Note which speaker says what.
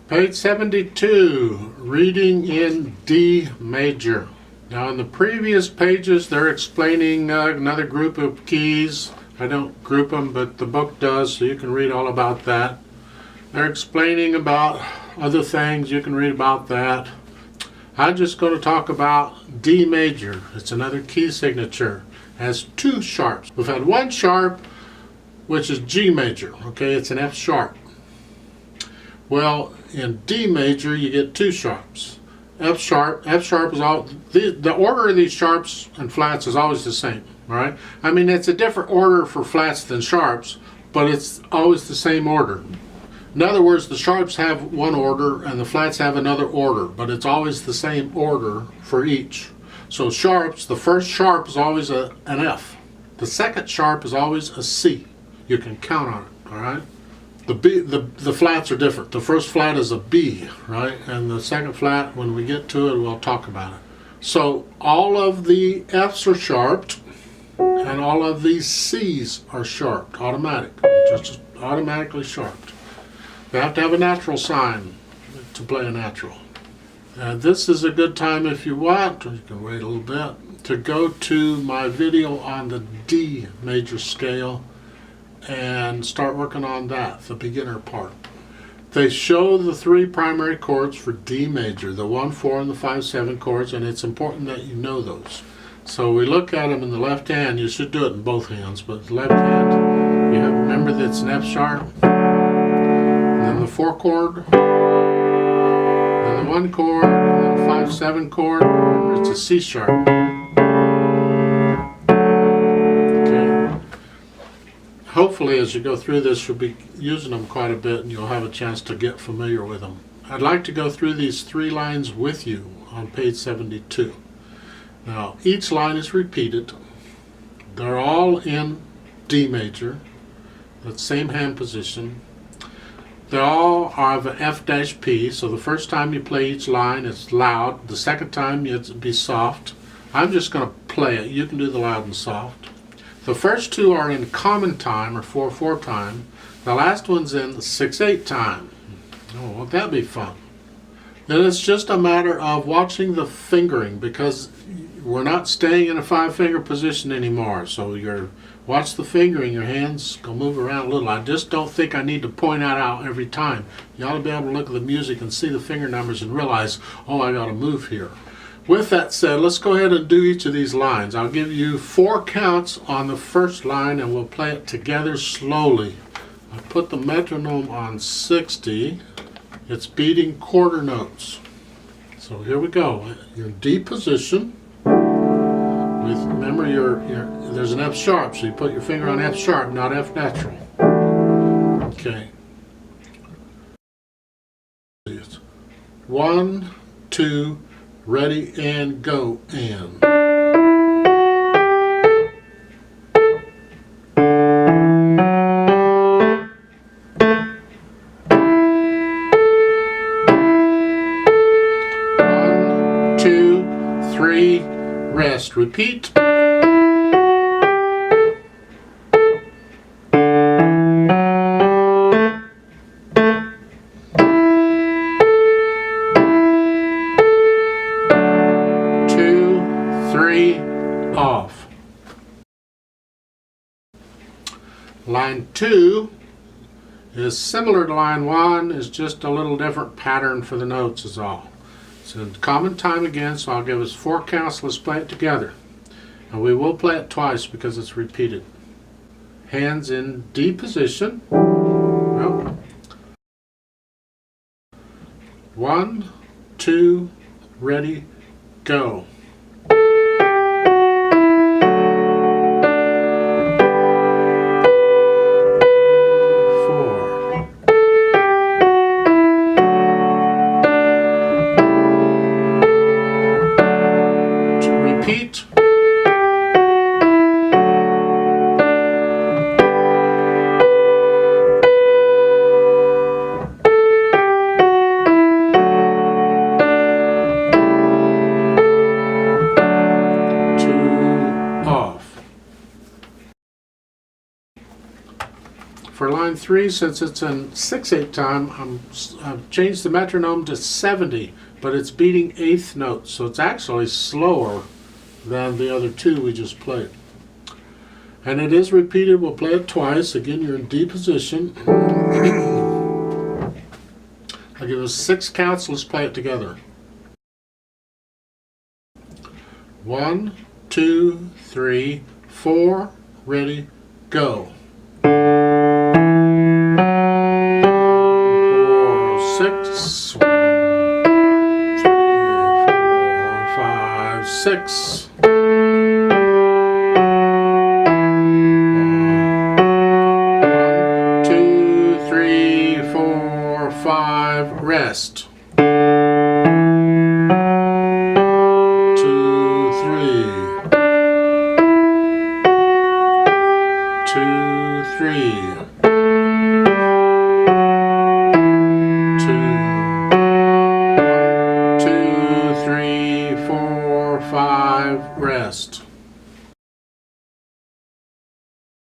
Speaker 1: Page 72, reading in D major. Now in the previous pages they're explaining another group of keys. I don't group them, but the book does, so you can read all about that. They're explaining about other things, you can read about that. I'm just going to talk about D major. It's another key signature. It has two sharps. We've had one sharp, which is G major. Okay, it's an F sharp. Well, in D major, you get two sharps. F sharp is all, the order of these sharps and flats is always the same, right? I mean, it's a different order for flats than sharps, but it's always the same order. In other words, the sharps have one order and the flats have another order, but it's always the same order for each. So sharps, the first sharp is always an F. The second sharp is always a C. You can count on it, all right? The flats are different. The first flat is a B, right? And the second flat, when we get to it, we'll talk about it. So all of the Fs are sharped, and all of these Cs are sharped, automatic, just automatically sharped. You have to have a natural sign to play a natural. This is a good time if you want, or you can wait a little bit, to go to my video on the D major scale and start working on that, the beginner part. They show the three primary chords for D major, the 1, 4, and the 5, 7 chords, and it's important that you know those. So we look at them in the left hand. You should do it in both hands, but the left hand, you have to remember that it's an F sharp, and then the 4 chord, then the 1 chord, and then the 5, 7 chord. Remember, it's a C sharp. Hopefully as you go through this you'll be using them quite a bit and you'll have a chance to get familiar with them. I'd like to go through these three lines with you on page 72. Now each line is repeated. They're all in D major, that same hand position. They all are of an F-P, so the first time you play each line it's loud, the second time it'll be soft. I'm just going to play it. You can do the loud and soft. The first two are in common time, or 4/4 time. The last one's in 6/8 time. Oh, won't that be fun? Then it's just a matter of watching the fingering, because we're not staying in a 5-finger position anymore. So watch the fingering, your hands go move around a little. I just don't think I need to point that out every time. You ought to be able to look at the music and see the finger numbers and realize, oh, I got to move here. With that said, let's go ahead and do each of these lines. I'll give you 4 counts on the first line and we'll play it together slowly. I put the metronome on 60. It's beating quarter notes. So here we go. You're in D position. Remember, there's an F sharp, so you put your finger on F sharp, not F natural. Okay. 1, 2, ready and go, and. One, 2, 3, rest. Repeat. Off. Line 2 is similar to line 1, is just a little different pattern for the notes is all. It's in common time again, so I'll give us 4 counts. Let's play it together. And we will play it twice because it's repeated. Hands in D position. Well, 1, 2, ready, go. Repeat. 3, since it's in 6/8 time, I've changed the metronome to 70, but it's beating 8th notes, so it's actually slower than the other two we just played. And it is repeated. We'll play it twice. Again, you're in D position. I'll give us 6 counts. Let's play it together. 1, 2, 3, 4. Ready, go. 4, 6. 1, 2, 3, 4, 5, 6. 1, 2, 3, 4, 5. Rest. 2, 3. 2, 3. 2, 3, 4, 5. Rest.